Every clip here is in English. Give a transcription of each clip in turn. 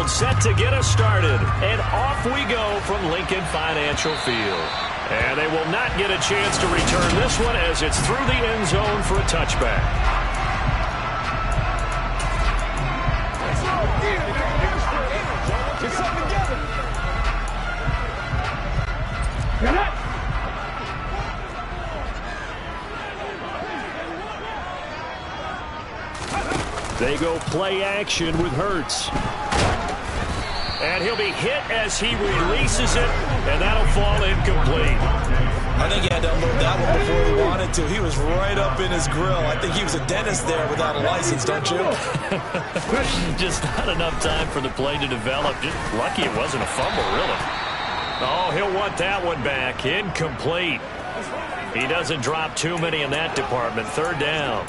set to get us started. And off we go from Lincoln Financial Field. And they will not get a chance to return this one as it's through the end zone for a touchback. Get something together. They go play action with Hurts. And he'll be hit as he releases it, and that'll fall incomplete. I think he had to unload that one before he wanted to. He was right up in his grill. I think he was a dentist there without a license, don't you? Just not enough time for the play to develop. Just lucky it wasn't a fumble, really. Oh, he'll want that one back. Incomplete. He doesn't drop too many in that department. Third down.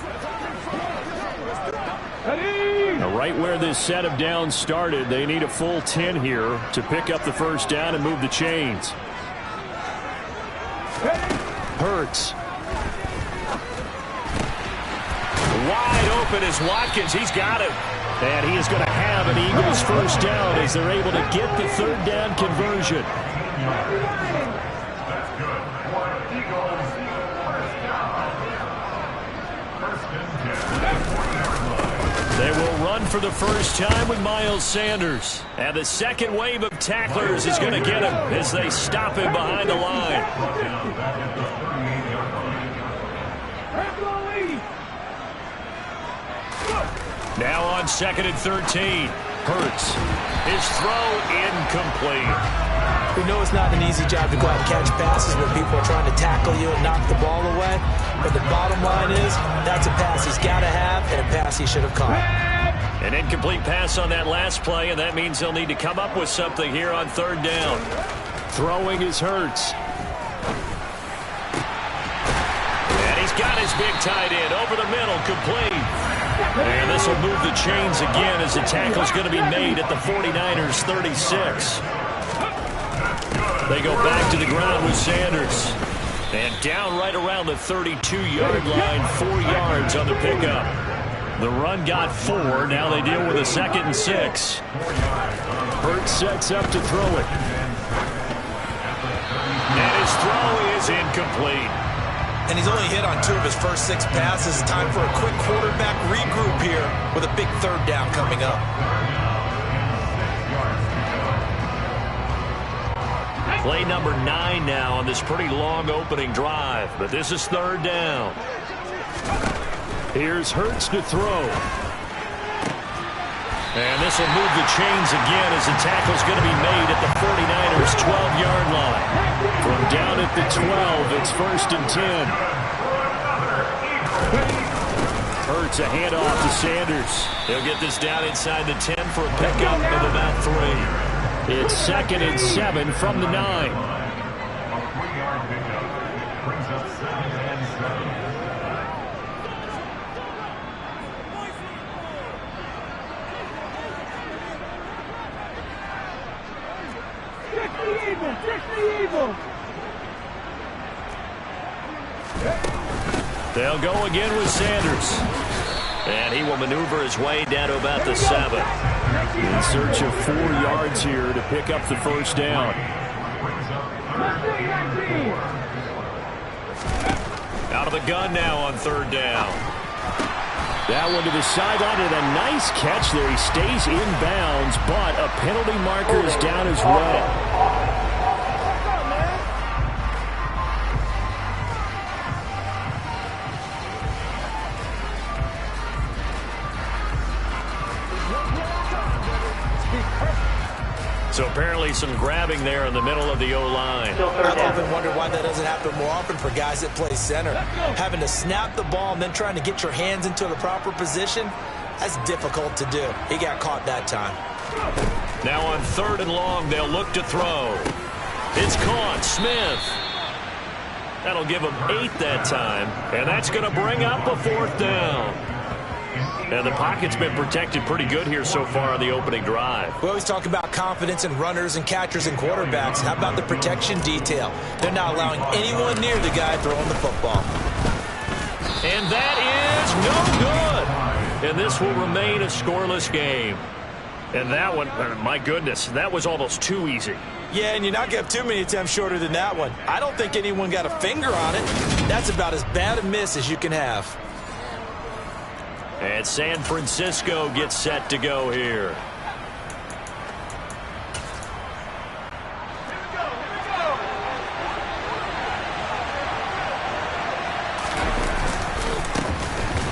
Now, right where this set of downs started, they need a full 10 here to pick up the first down and move the chains. Hurts. Wide open is Watkins. He's got it. And he is going to have an Eagles first down as they're able to get the third down conversion. They will run for the first time with Miles Sanders. And the second wave of tacklers is going to get him as they stop him behind the line. Now on 2nd and 13. Hurts. His throw incomplete. We know it's not an easy job to go out and catch passes when people are trying to tackle you and knock the ball away. But the bottom line is, that's a pass he's got to have and a pass he should have caught. An incomplete pass on that last play, and that means they'll need to come up with something here on third down. Throwing is Hurts. And he's got his big tight end over the middle, complete. And this will move the chains again as the tackle's going to be made at the 49ers 36. They go back to the ground with Sanders. And down right around the 32-yard line, 4 yards on the pickup. The run got 4. Now they deal with a 2nd and 6. Hurts sets up to throw it. And his throw is incomplete. And he's only hit on 2 of his first 6 passes. Time for a quick quarterback regroup here with a big third down coming up. Play number 9 now on this pretty long opening drive. But this is third down. Here's Hurts to throw. And this will move the chains again as the tackle's going to be made at the 49ers 12-yard line. From down at the 12, it's 1st and 10. Hurts a handoff to Sanders. He'll get this down inside the 10 for a pickup of about 3. It's 2nd and 7 from the 9. They'll go again with Sanders. And he will maneuver his way down to about the 7. In search of 4 yards here to pick up the first down. Out of the gun now on third down. That one to the sideline and a nice catch there. He stays in bounds, but a penalty marker is down as well. So apparently some grabbing there in the middle of the O-line. I've often wondered why that doesn't happen more often for guys that play center. Having to snap the ball and then trying to get your hands into the proper position, that's difficult to do. He got caught that time. Now on 3rd and long, they'll look to throw. It's caught. Smith. That'll give him 8 that time. And that's going to bring up a 4th down. And the pocket's been protected pretty good here so far on the opening drive. We always talk about confidence in runners and catchers and quarterbacks. How about the protection detail? They're not allowing anyone near the guy throwing the football. And that is no good. And this will remain a scoreless game. And that one, my goodness, that was almost too easy. Yeah, and you're not going to have too many attempts shorter than that one. I don't think anyone got a finger on it. That's about as bad a miss as you can have. And San Francisco gets set to go here.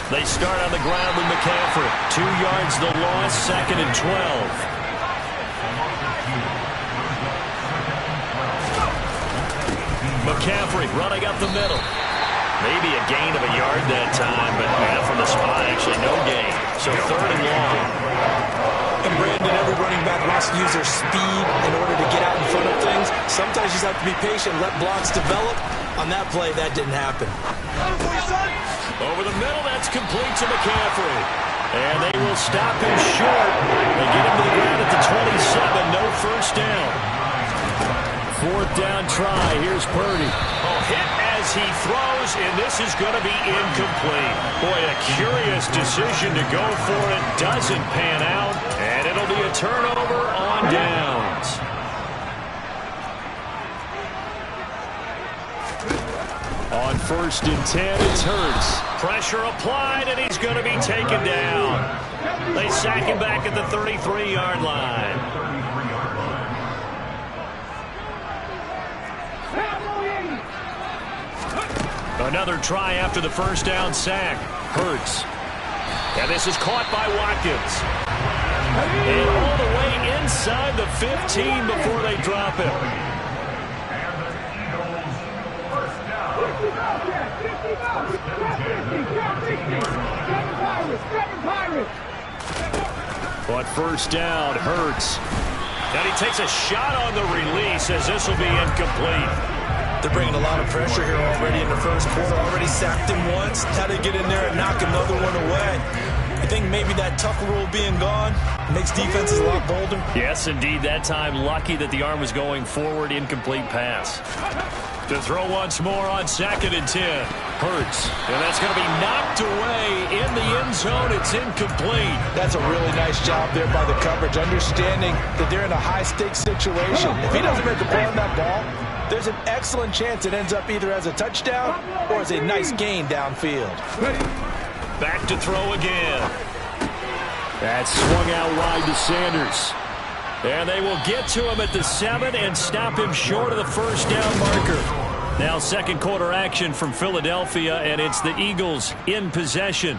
They start on the ground with McCaffrey. 2 yards the loss, 2nd and 12. McCaffrey running up the middle. Maybe a gain of a yard that time, but from the spot, actually no gain. So 3rd and long. And Brandon, every running back wants to use their speed in order to get out in front of things. Sometimes you just have to be patient, let blocks develop. On that play, that didn't happen. Over the middle, that's complete to McCaffrey. And they will stop him short. They get him to the ground at the 27. No first down. 4th down try. Here's Purdy. Oh, hit as he throws, and this is going to be incomplete. Boy, a curious decision to go for it. Doesn't pan out, and it'll be a turnover on downs. On 1st and 10, it's Hurts. Pressure applied, and he's going to be taken down. They sack him back at the 33-yard line. Another try after the first down sack. Hurts. And this is caught by Watkins. And all the way inside the 15 before they drop him. But 1st down, Hurts. And he takes a shot on the release as this will be incomplete. They're bringing a lot of pressure here already in the first quarter. Already sacked him once. How to get in there and knock another one away. I think maybe that tuck rule being gone makes defenses a lot bolder. Yes, indeed. That time, lucky that the arm was going forward. Incomplete pass. To throw once more on 2nd and 10. Hurts. And that's going to be knocked away in the end zone. It's incomplete. That's a really nice job there by the coverage, understanding that they're in a high-stakes situation. If he doesn't make a play on that ball, there's an excellent chance it ends up either as a touchdown or as a nice gain downfield. Back to throw again. That's swung out wide to Sanders. And they will get to him at the 7 and stop him short of the first down marker. Now 2nd quarter action from Philadelphia, and it's the Eagles in possession.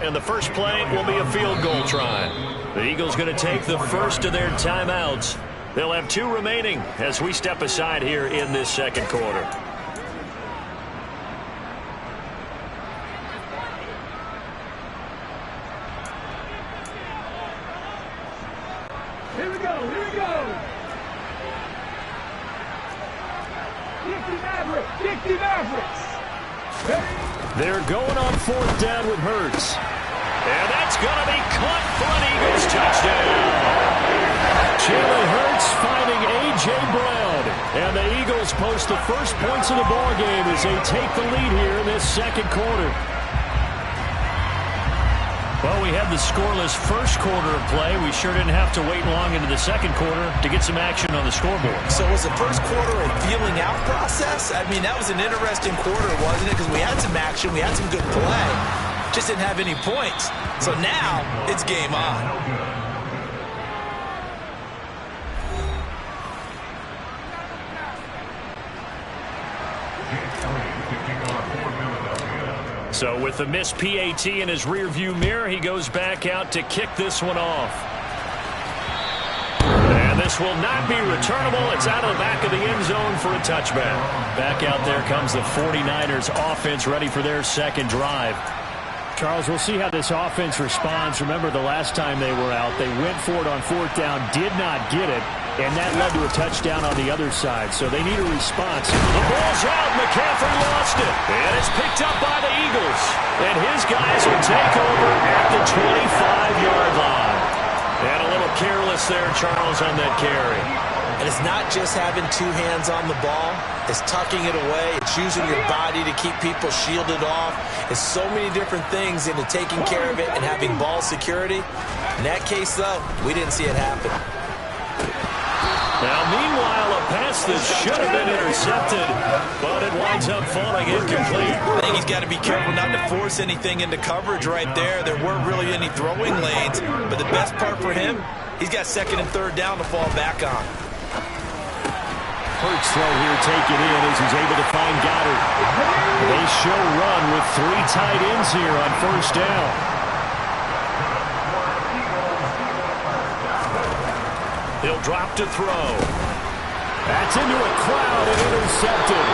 And the first play will be a field goal try. The Eagles going to take the first of their timeouts. They'll have 2 remaining as we step aside here in this 2nd quarter. Here we go. 50 Mavericks. They're going on 4th down with Hurts. And that's going to be caught for an Eagles touchdown. Jalen Hurts finding A.J. Brown. And the Eagles post the first points of the ballgame as they take the lead here in this 2nd quarter. Well, we had the scoreless first quarter of play. We sure didn't have to wait long into the 2nd quarter to get some action on the scoreboard. So was the first quarter a feeling out process? I mean, that was an interesting quarter, wasn't it? Because we had some action, we had some good play. Just didn't have any points. So now it's game on. So with the missed PAT in his rearview mirror, he goes back out to kick this one off. And this will not be returnable. It's out of the back of the end zone for a touchback. Back out there comes the 49ers offense ready for their 2nd drive. Charles, we'll see how this offense responds. Remember, the last time they were out, they went for it on 4th down, did not get it, and that led to a touchdown on the other side. So they need a response. The ball's out. McCaffrey lost it. And it's picked up by the Eagles. And his guys will take over at the 25-yard line. And a little careless there, Charles, on that carry. And it's not just having two hands on the ball. It's tucking it away. It's using your body to keep people shielded off. It's so many different things into taking care of it and having ball security. In that case, though, we didn't see it happen. Now, meanwhile, a pass that should have been intercepted, but it winds up falling incomplete. I think he's got to be careful not to force anything into coverage right there. There weren't really any throwing lanes, but the best part for him, he's got second and third down to fall back on. Hurts throw here taken in as he's able to find Goddard. They show run with three tight ends here on first down. He'll drop to throw. That's into a crowd and intercepted.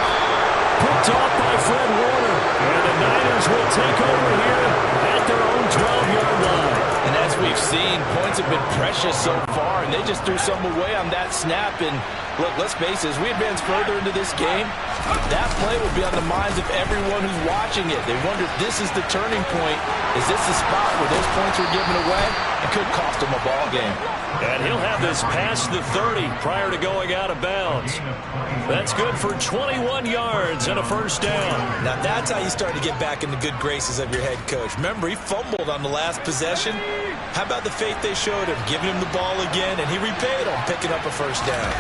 Picked off by Fred Warner. And the Niners will take over here at their own 12-yard line. And as we've seen, points have been precious so far, and they just threw some away on that snap. And look, let's face it, as we advance further into this game, that play will be on the minds of everyone who's watching it. They wonder if this is the turning point. Is this the spot where those points were given away? It could cost them a ball game. And he'll have this past the 30 prior to going out of bounds. That's good for 21 yards and a first down. Now that's how you start to get back in the good graces of your head coach. Remember, he fumbled on the last possession. How about the faith they showed him, giving him the ball again, and he repaid him, picking up a first down.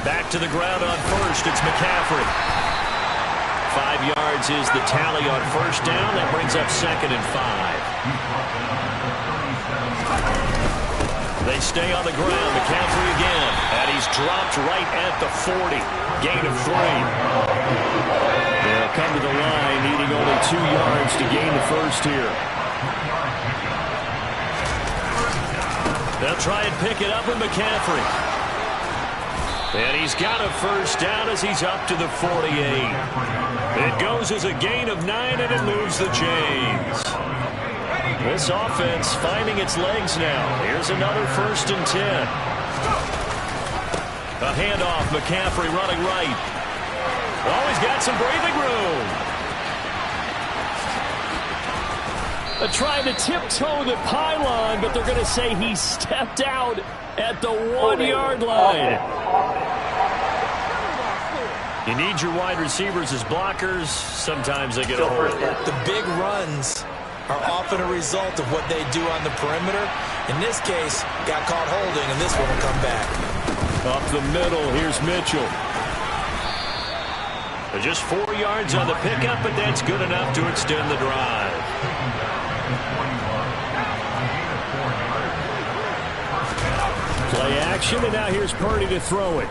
Back to the ground on first, it's McCaffrey. 5 yards is the tally on first down. That brings up second and 5. They stay on the ground. McCaffrey again. And he's dropped right at the 40. Gain of 3. They'll come to the line, needing only 2 yards to gain the first here. They'll try and pick it up with McCaffrey. And he's got a first down as he's up to the 48. It goes as a gain of 9, and it moves the chains. This offense finding its legs now. Here's another first and 10. A handoff, McCaffrey running right. Oh, he's got some breathing room. They're trying to tiptoe the pylon, but they're going to say he stepped out at the 1-yard line. You need your wide receivers as blockers. Sometimes they get a hold. The big runs are often a result of what they do on the perimeter. In this case, got caught holding, and this one will come back. Up the middle, here's Mitchell. They're just 4 yards on the pickup, but that's good enough to extend the drive. Play action, and now here's Purdy to throw it.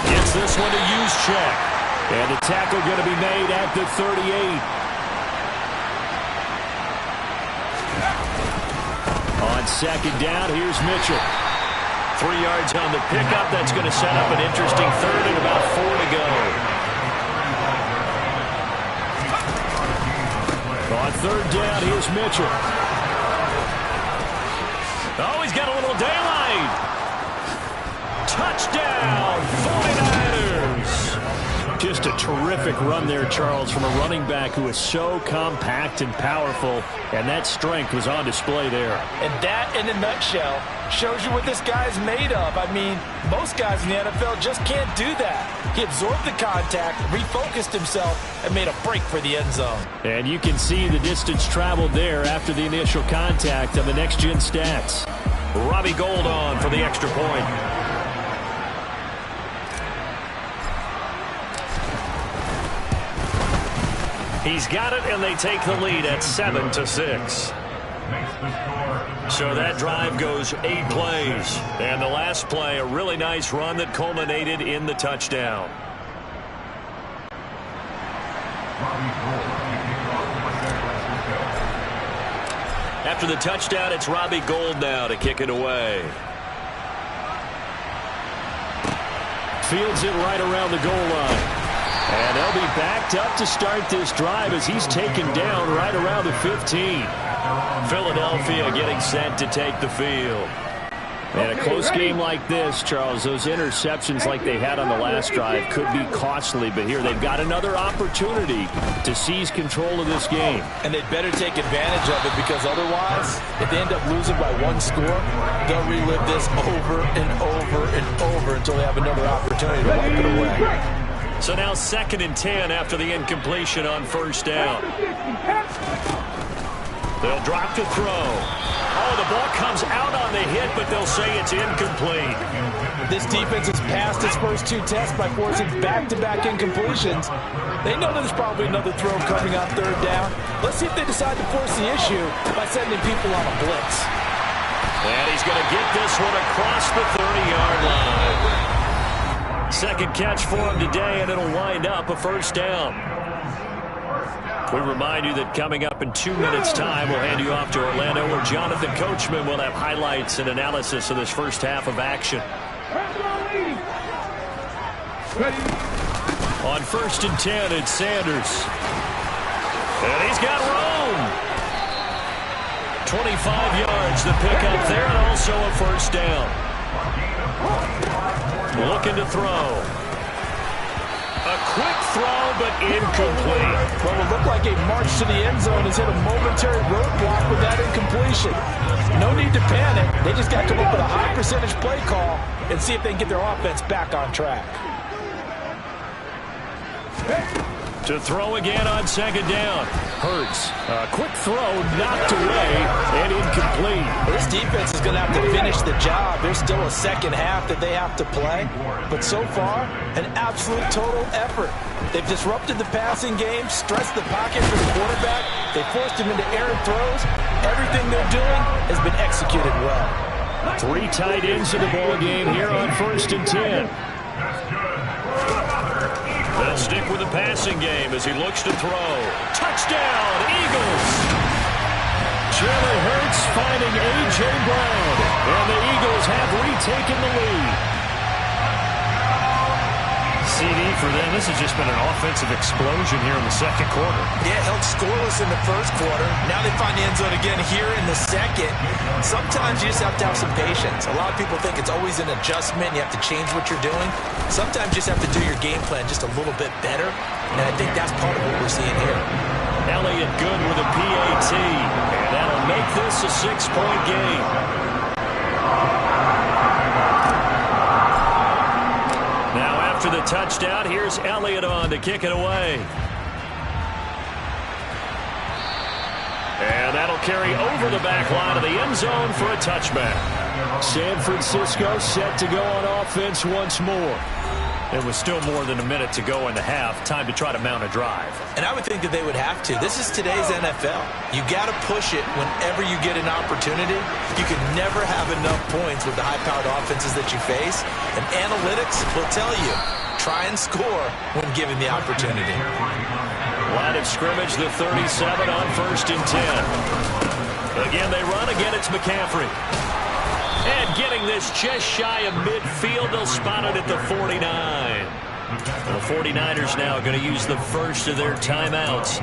Gets this one to use check. And the tackle going to be made at the 38. On second down, here's Mitchell. 3 yards on the pickup. That's going to set up an interesting third and about 4 to go. On third down, here's Mitchell. Oh, he's got a little daylight. Touchdown, 49ers. Just a terrific run there, Charles, from a running back who is so compact and powerful, and that strength was on display there. And that, in a nutshell, shows you what this guy's made of. I mean, most guys in the NFL just can't do that. He absorbed the contact, refocused himself, and made a break for the end zone. And you can see the distance traveled there after the initial contact on the next-gen stats. Robbie Gould on for the extra point. He's got it, and they take the lead at 7-6. So that drive goes 8 plays. And the last play, a really nice run that culminated in the touchdown. After the touchdown, it's Robbie Gould now to kick it away. Fields it right around the goal line. And they'll be backed up to start this drive as he's taken down right around the 15. Philadelphia getting set to take the field. And a close game like this, Charles, those interceptions like they had on the last drive could be costly. But here they've got another opportunity to seize control of this game. And they'd better take advantage of it, because otherwise, if they end up losing by one score, they'll relive this over and over and over until they have another opportunity to wipe it away. So now 2nd and 10 after the incompletion on first down. They'll drop to throw. Oh, the ball comes out on the hit, but they'll say it's incomplete. This defense has passed its first 2 tests by forcing back-to-back incompletions. They know there's probably another throw coming on 3rd down. Let's see if they decide to force the issue by sending people on a blitz. And he's going to get this one across the 30-yard line. 2nd catch for him today, and it'll wind up a first down. We remind you that coming up in 2 minutes' time, we'll hand you off to Orlando, where Jonathan Coachman will have highlights and analysis of this first half of action. On 1st and 10, it's Sanders. And he's got Rome. 25 yards the pickup there, and also a first down. Looking to throw. A quick throw, but incomplete. Well, it looked like a march to the end zone has hit a momentary roadblock with that incompletion. No need to panic. They just got to come up with a high percentage play call and see if they can get their offense back on track. To throw again on 2nd down. Hurts. A quick throw knocked away and incomplete. Well, this defense is going to have to finish the job. There's still a second half that they have to play. But so far, an absolute total effort. They've disrupted the passing game, stressed the pocket for the quarterback. They forced him into errant throws. Everything they're doing has been executed well. 3 tight ends in the ball game here on 1st and 10. They'll stick with the passing game as he looks to throw. Touchdown, Eagles! Jalen Hurts finding A.J. Brown. And the Eagles have retaken the lead. CD for them. This has just been an offensive explosion here in the 2nd quarter. Yeah, held scoreless in the 1st quarter. Now they find the end zone again here in the 2nd. Sometimes you just have to have some patience. A lot of people think it's always an adjustment. You have to change what you're doing. Sometimes you just have to do your game plan just a little bit better. And I think that's part of what we're seeing here. Elliott good with a PAT. And that'll make this a 6-point game. After the touchdown, here's Elliott on to kick it away. And that'll carry over the back line of the end zone for a touchback. San Francisco set to go on offense once more. It was still more than a minute to go in the half. Time to try to mount a drive. And I would think that they would have to. This is today's NFL. You got to push it whenever you get an opportunity. You can never have enough points with the high-powered offenses that you face. And analytics will tell you, try and score when given the opportunity. Line of scrimmage, the 37 on 1st and 10. Again, they run. Again, it's McCaffrey. And getting this just shy of midfield, they'll spot it at the 49. The 49ers now going to use the first of their timeouts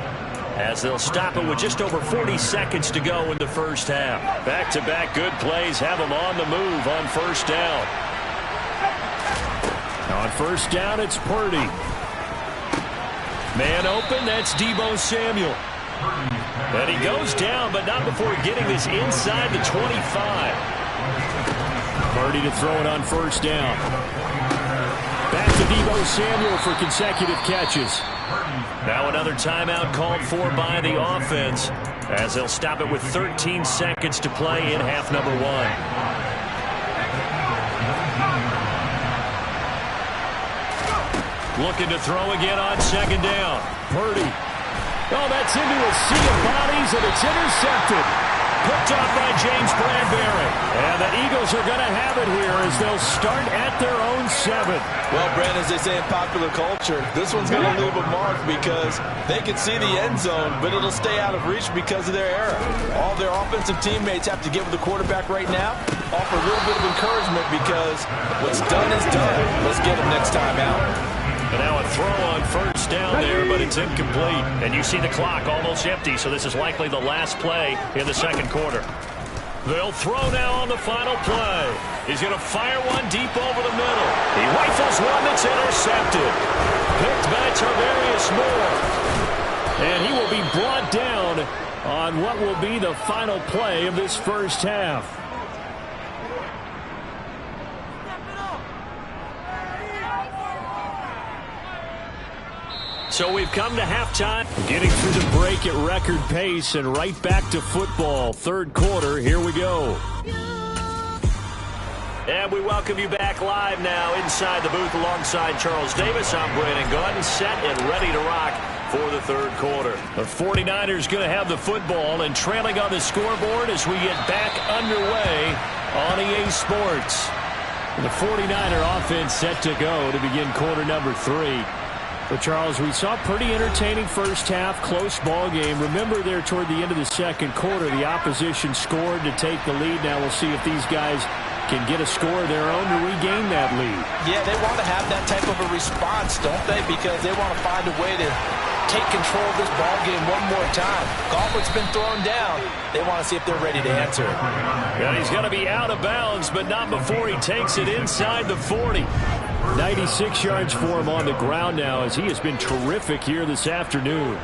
as they'll stop it with just over 40 seconds to go in the first half. Back-to-back good plays have them on the move on first down. On first down, it's Purdy. Man open, that's Deebo Samuel. And he goes down, but not before getting this inside the 25. Purdy to throw it on first down. Back to Deebo Samuel for consecutive catches. Now another timeout called for by the offense as they'll stop it with 13 seconds to play in half number 1. Looking to throw again on 2nd down. Purdy. Oh, that's into a sea of bodies, and it's intercepted. Picked off by James Bradbury. And the Eagles are going to have it here as they'll start at their own 7. Well, Brand, as they say in popular culture, this one's going to leave a mark because they can see the end zone, but it'll stay out of reach because of their error. All their offensive teammates have to get with the quarterback right now, offer a little bit of encouragement because what's done is done. Let's get them next time out. And now a throw on first down there, but it's incomplete. And you see the clock almost empty, so this is likely the last play in the 2nd quarter. They'll throw now on the final play. He's going to fire one deep over the middle. He rifles one that's intercepted. Picked by Tarvarius Moore. And he will be brought down on what will be the final play of this first half. So we've come to halftime, getting through the break at record pace and right back to football. Third quarter, here we go. And we welcome you back live now inside the booth alongside Charles Davis. I'm Brandon Gordon, set and ready to rock for the third quarter. The 49ers going to have the football and trailing on the scoreboard as we get back underway on EA Sports. The 49er offense set to go to begin quarter number 3. But, Charles, we saw a pretty entertaining first half, close ball game. Remember there toward the end of the second quarter, the opposition scored to take the lead. Now we'll see if these guys can get a score of their own to regain that lead. Yeah, they want to have that type of a response, don't they? Because they want to find a way to take control of this ball game one more time. Gauntlet's been thrown down. They want to see if they're ready to answer it. Yeah, he's going to be out of bounds, but not before he takes it inside the 40. 96 yards for him on the ground now as he has been terrific here this afternoon.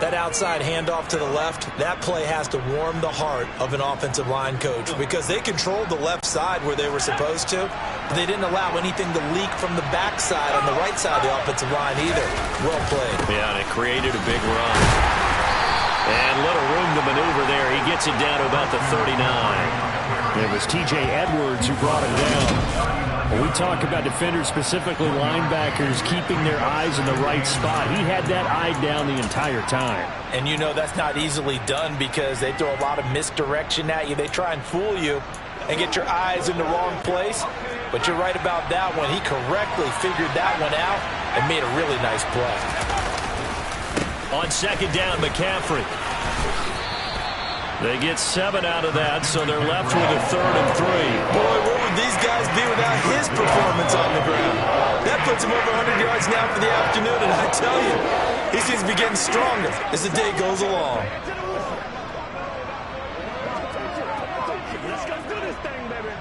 That outside handoff to the left, that play has to warm the heart of an offensive line coach because they controlled the left side where they were supposed to. But they didn't allow anything to leak from the backside on the right side of the offensive line either. Well played. Yeah, and it created a big run. And little room to maneuver there. He gets it down to about the 39. It was T.J. Edwards who brought it down. When we talk about defenders, specifically linebackers, keeping their eyes in the right spot, he had that eye down the entire time. And you know that's not easily done because they throw a lot of misdirection at you. They try and fool you and get your eyes in the wrong place. But you're right about that one. He correctly figured that one out and made a really nice play. On second down, McCaffrey. They get 7 out of that, so they're left with a 3rd and 3. Boy, what would these guys be without his performance on the ground? That puts him over 100 yards now for the afternoon, and I tell you, he seems to be getting stronger as the day goes along. Let's do this thing, baby.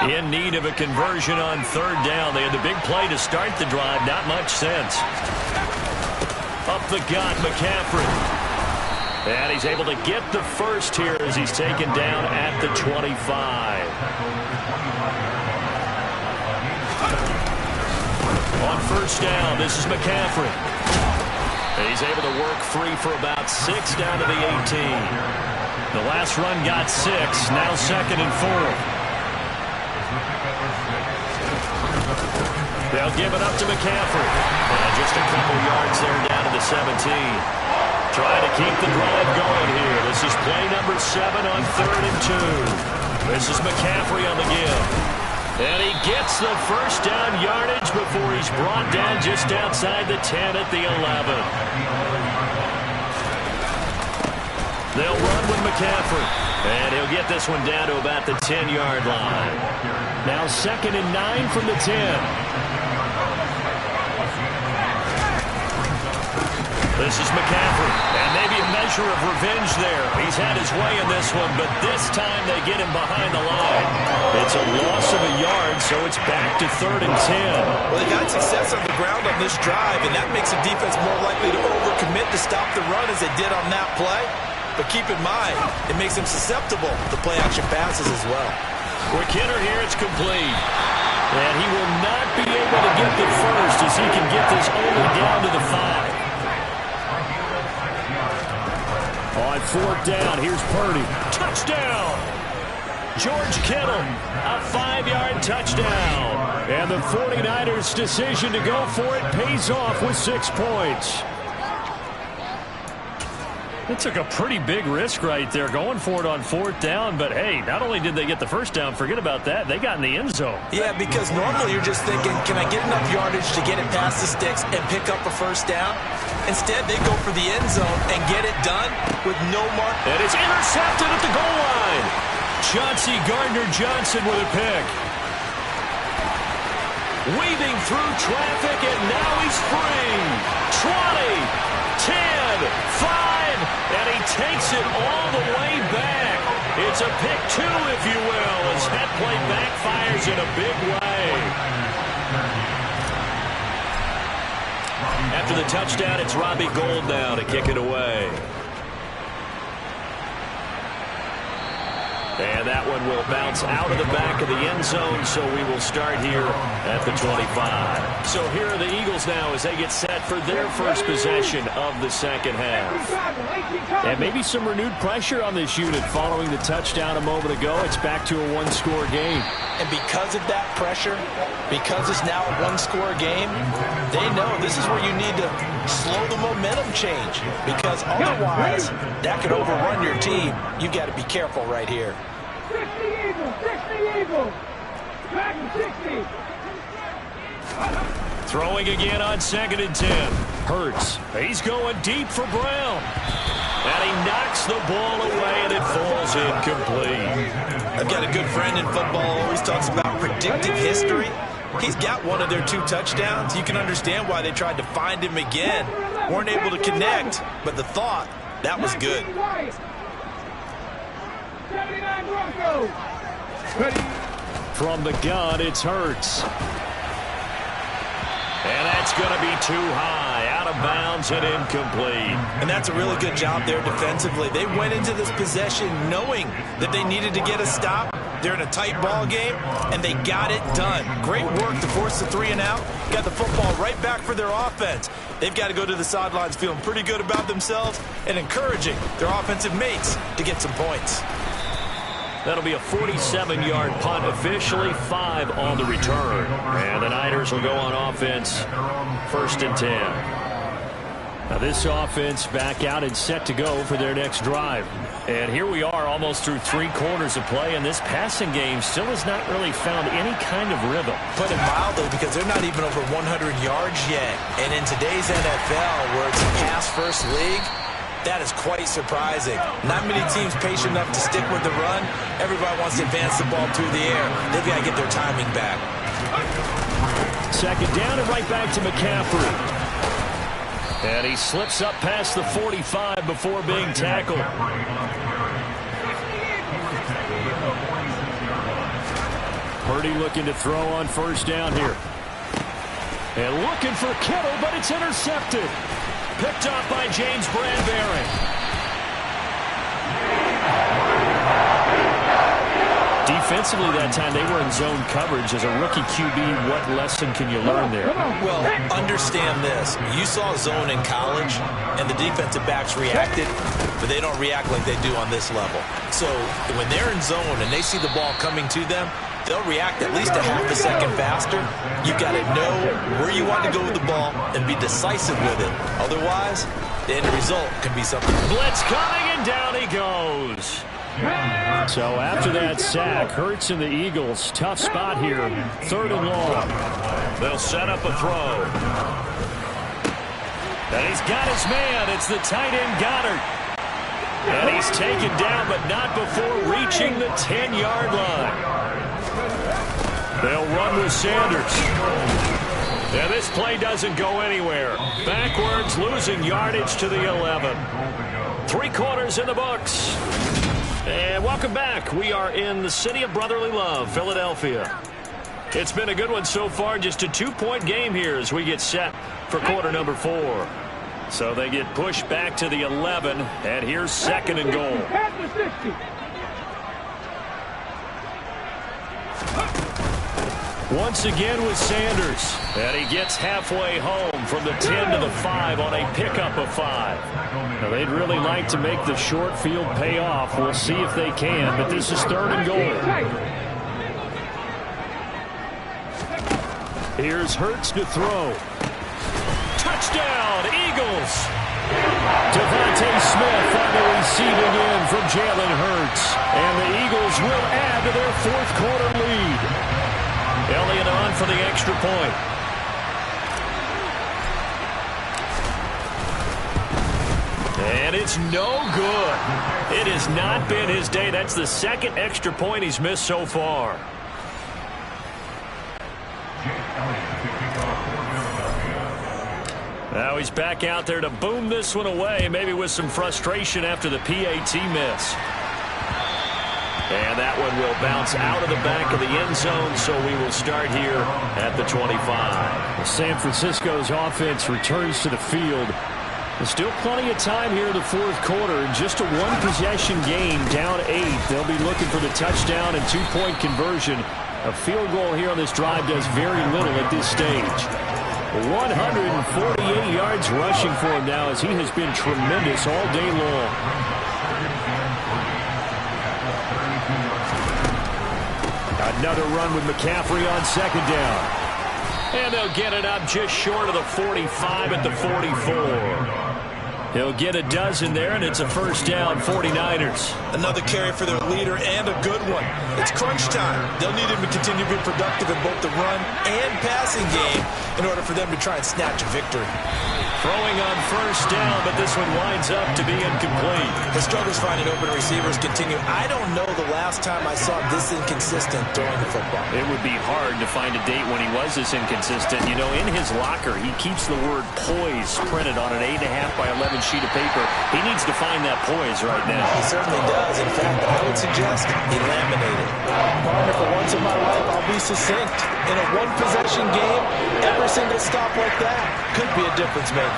In need of a conversion on third down. They had the big play to start the drive. Not much sense. Up the gut, McCaffrey. And he's able to get the first here as he's taken down at the 25. On first down, this is McCaffrey. He's able to work free for about 6 down to the 18. The last run got 6. Now 2nd and 4. They'll give it up to McCaffrey. And just a couple yards there down to the 17. Trying to keep the drive going here. This is play number 7 on 3rd and 2. This is McCaffrey on the give. And he gets the first down yardage before he's brought down just outside the 10 at the 11. They'll run with McCaffrey. And he'll get this one down to about the 10-yard line. Now 2nd and 9 from the 10. This is McCaffrey, and maybe a measure of revenge there. He's had his way in this one, but this time they get him behind the line. It's a loss of a yard, so it's back to 3rd and 10. Well, they got success on the ground on this drive, and that makes the defense more likely to overcommit to stop the run as they did on that play. But keep in mind, it makes them susceptible to play-action passes as well. With Kidder here, it's complete. And he will not be able to get the first as he can get this only down to the 5. On 4th down, here's Purdy. Touchdown! George Kittle, a 5-yard touchdown. And the 49ers' decision to go for it pays off with 6 points. It took a pretty big risk right there going for it on 4th down. But, hey, not only did they get the first down, forget about that, they got in the end zone. Yeah, because normally you're just thinking, can I get enough yardage to get it past the sticks and pick up a first down? Instead, they go for the end zone and get it done with no mark. And it's intercepted at the goal line. Chauncey Gardner-Johnson with a pick. Weaving through traffic, and now he's free. 20, 10, 5, and he takes it all the way back. It's a pick 2, if you will, as that play backfires in a big way. After the touchdown, it's Robbie Gould now to kick it away. And that one will bounce out of the back of the end zone, so we will start here at the 25. So here are the Eagles now as they get set for their first possession of the second half. And maybe some renewed pressure on this unit following the touchdown a moment ago. It's back to a one-score game. And because of that pressure, because it's now a one-score game, they know this is where you need to slow the momentum change, because otherwise that could overrun your team. You've got to be careful right here. 60 Eagles. Back 60. Throwing again on 2nd and 10. Hurts. He's going deep for Brown. And he knocks the ball away, and it falls incomplete. I've got a good friend in football, always talks about predictive history. He's got one of their 2 touchdowns. You can understand why they tried to find him again. Weren't able to connect, but the thought, that was good. 79 Broncos. From the gun, it's Hurts. And that's going to be too high, out of bounds and incomplete. And that's a really good job there defensively. They went into this possession knowing that they needed to get a stop. They're in a tight ball game, and they got it done. Great work to force the 3 and out. Got the football right back for their offense. They've got to go to the sidelines feeling pretty good about themselves and encouraging their offensive mates to get some points. That'll be a 47-yard punt, officially 5 on the return. And the Niners will go on offense, 1st and 10. Now this offense back out and set to go for their next drive. And here we are almost through 3 quarters of play, and this passing game still has not really found any kind of rhythm. Put it mildly, because they're not even over 100 yards yet. And in today's NFL, where it's a pass-first league, that is quite surprising. Not many teams patient enough to stick with the run. Everybody wants to advance the ball through the air. They've got to get their timing back. 2nd down and right back to McCaffrey. And he slips up past the 45 before being tackled. Purdy looking to throw on 1st down here. And looking for Kittle, but it's intercepted. Picked off by James Bradbury. Defensively that time, they were in zone coverage. As a rookie QB, what lesson can you learn there? Well, understand this. You saw zone in college, and the defensive backs reacted, but they don't react like they do on this level. So when they're in zone and they see the ball coming to them, they'll react at least a half a second faster. You've got to know where you want to go with the ball and be decisive with it. Otherwise, the end result can be something. Blitz coming, and down he goes. So after that sack, Hurts and the Eagles, tough spot here. 3rd and long. They'll set up a throw. And he's got his man. It's the tight end Goddard. And he's taken down, but not before reaching the 10-yard line. They'll run with Sanders. And this play doesn't go anywhere. Backwards, losing yardage to the 11. 3 quarters in the books. And welcome back. We are in the city of brotherly love, Philadelphia. It's been a good one so far. Just a 2-point game here as we get set for quarter number 4. So they get pushed back to the 11, and here's 2nd and goal. Once again with Sanders, and he gets halfway home from the 10 to the 5 on a pickup of 5. Now they'd really like to make the short field pay off. We'll see if they can, but this is 3rd and goal. Here's Hurts to throw. Touchdown, Eagles! Devontae Smith on the receiving end from Jalen Hurts. And the Eagles will add to their 4th quarter lead. Elliott on for the extra point. And it's no good. It has not been his day. That's the second extra point he's missed so far. Now he's back out there to boom this one away, maybe with some frustration after the PAT miss. And that one will bounce out of the back of the end zone, so we will start here at the 25. San Francisco's offense returns to the field. There's still plenty of time here in the fourth quarter. In just a one-possession game, down 8. They'll be looking for the touchdown and two-point conversion. A field goal here on this drive does very little at this stage. 148 yards rushing for him now, as he has been tremendous all day long. Another run with McCaffrey on second down. And they'll get it up just short of the 45 at the 44. He'll get a dozen there, and it's a first down, 49ers. Another carry for their leader, and a good one. It's crunch time. They'll need him to continue to be productive in both the run and passing game in order for them to try and snatch a victory. Throwing on first down, but this one winds up to be incomplete. The struggles finding open receivers continue. I don't know the last time I saw this inconsistent throwing the football. It would be hard to find a date when he was this inconsistent. You know, in his locker, he keeps the word poise printed on an 8.5 by 11 sheet of paper. He needs to find that poise right now. He certainly does. In fact, I would suggest he laminated. Partner, for once in my life, I'll be succinct. In a one-possession game, every single stop like that could be a difference maker.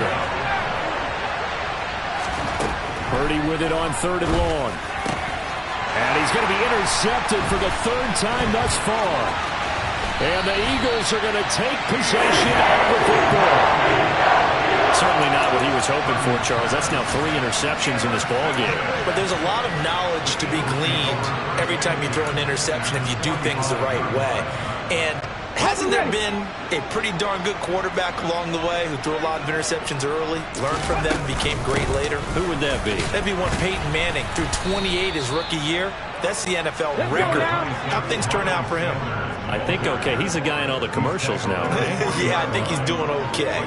Purdy with it on third and long. And he's going to be intercepted for the third time thus far. And the Eagles are going to take possession of the football. Certainly not what he was hoping for, Charles. That's now 3 interceptions in this ballgame. But there's a lot of knowledge to be gleaned every time you throw an interception if you do things the right way. And hasn't there been a pretty darn good quarterback along the way who threw a lot of interceptions early, learned from them, and became great later? Who would that be? That'd be one Peyton Manning. Threw 28 his rookie year. That's the NFL record. How'd things turn out for him? I think okay. He's a guy in all the commercials now, right? Yeah, I think he's doing okay.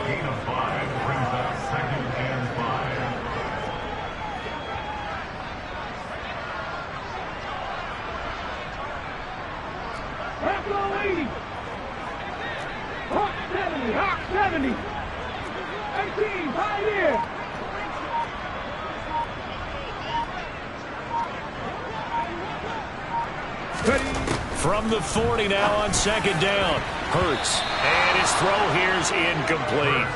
Hawk 70. 18, Pioneer. From the 40 now on second down. Hurts. And his throw here's incomplete.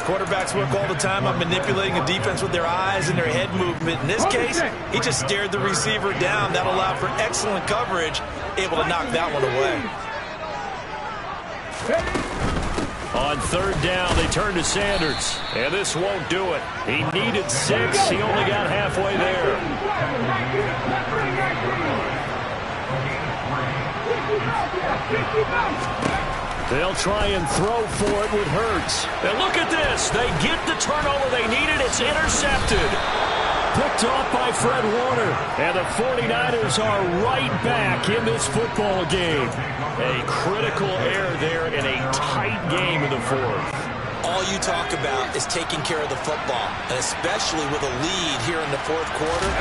Quarterbacks work all the time on manipulating a defense with their eyes and their head movement. In this case, he just stared the receiver down. That allowed for excellent coverage, able to knock that one away. On third down, they turn to Sanders. And this won't do it. He needed 6. He only got halfway there. They'll try and throw for it with Hurts. And look at this. They get the turnover they needed. It's intercepted. Picked off by Fred Warner. And the 49ers are right back in this football game. A critical error there in a tight game in the fourth. All you talk about is taking care of the football, and especially with a lead here in the fourth quarter,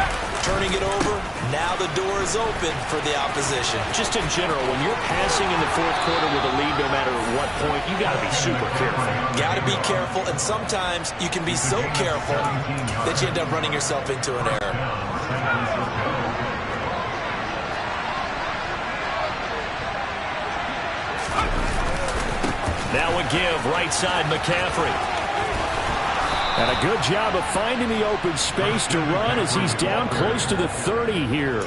turning it over, now the door is open for the opposition. Just in general, when you're passing in the fourth quarter with a lead, no matter what point, you got to be super careful. Got to be careful, and sometimes you can be so careful that you end up running yourself into an error. Now a give, right side, McCaffrey. And a good job of finding the open space to run as he's down close to the 30 here.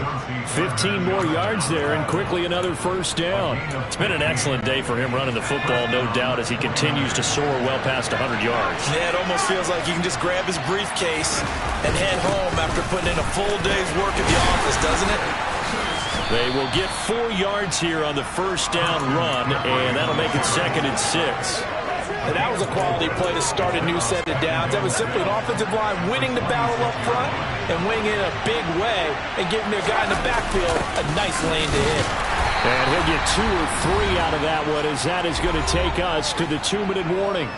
15 more yards there and quickly another first down. It's been an excellent day for him running the football, no doubt, as he continues to soar well past 100 yards. Yeah, it almost feels like he can just grab his briefcase and head home after putting in a full day's work at the office, doesn't it? They will get 4 yards here on the first down run, and that'll make it 2nd and 6. And that was a quality play to start a new set of downs. That was simply an offensive line winning the battle up front and winning it in a big way and giving their guy in the backfield a nice lane to hit. And he'll get 2 or 3 out of that one, as that is going to take us to the 2-minute warning.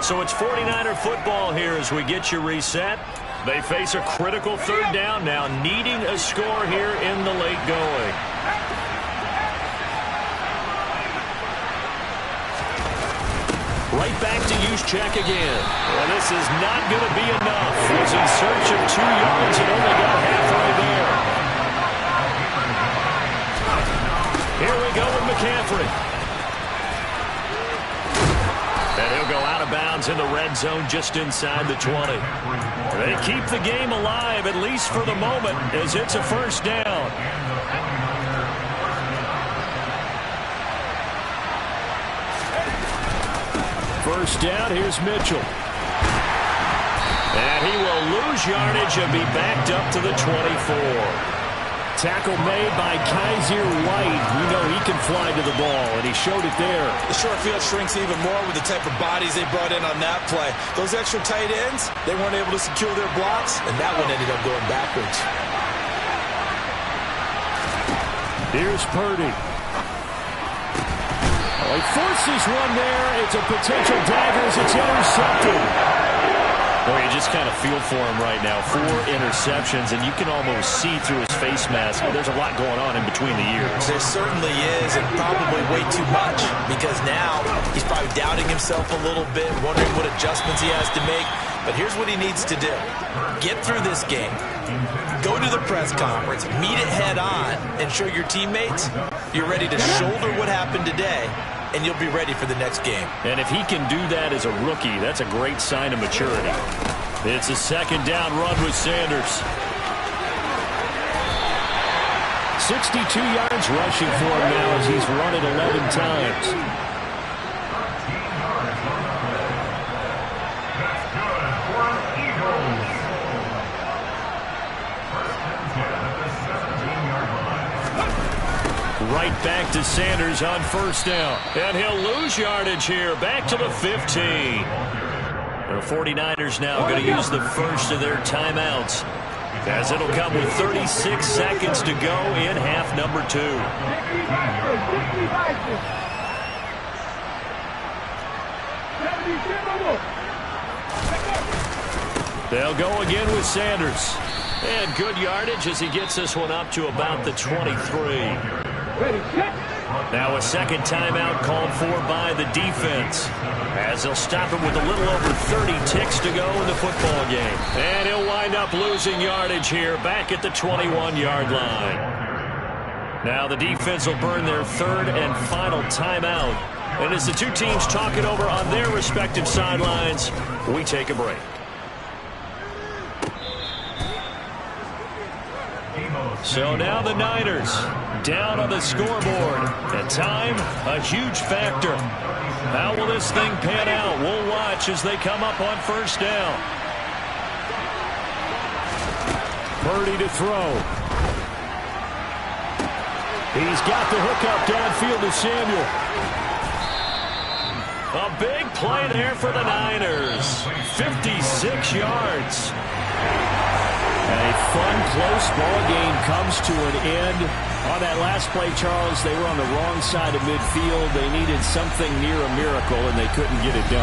So it's 49er football here as we get you reset. They face a critical third down now, needing a score here in the late going. Right back to use check again. Well, this is not going to be enough. Was in search of 2 yards and only got halfway there. Here we go with McCaffrey. And he'll go out of bounds in the red zone just inside the 20. They keep the game alive, at least for the moment, as it's a first down. First down, here's Mitchell. And he will lose yardage and be backed up to the 24. Tackle made by Kaiser White. We know he can fly to the ball, and he showed it there. The short field shrinks even more with the type of bodies they brought in on that play. Those extra tight ends, they weren't able to secure their blocks, and that one ended up going backwards. Here's Purdy. Oh, he forces one there. It's a potential dagger as it's intercepted. Well, you just kind of feel for him right now. 4 interceptions, and you can almost see through his face mask. There's a lot going on in between the ears. There certainly is, and probably way too much, because now he's probably doubting himself a little bit, wondering what adjustments he has to make. But here's what he needs to do. Get through this game. Go to the press conference, meet it head on, and show your teammates you're ready to shoulder what happened today, and you'll be ready for the next game. And if he can do that as a rookie, that's a great sign of maturity. It's a second down run with Sanders. 62 yards rushing for him now as he's run it 11 times. Right back to Sanders on first down. And he'll lose yardage here. Back to the 15. The 49ers now going to use the first of their timeouts, as it'll come with 36 seconds to go in half number 2. They'll go again with Sanders. And good yardage as he gets this one up to about the 23. Now a second timeout called for by the defense, as they'll stop it with a little over 30 ticks to go in the football game. And he'll wind up losing yardage here back at the 21-yard line. Now the defense will burn their third and final timeout. And as the two teams talk it over on their respective sidelines, we take a break. So now the Niners down on the scoreboard. At time, a huge factor. How will this thing pan out? We'll watch as they come up on first down. Purdy to throw. He's got the hookup downfield to Samuel. A big play there for the Niners. 56 yards. A fun, close ball game comes to an end. On that last play, Charles, they were on the wrong side of midfield. They needed something near a miracle, and they couldn't get it done.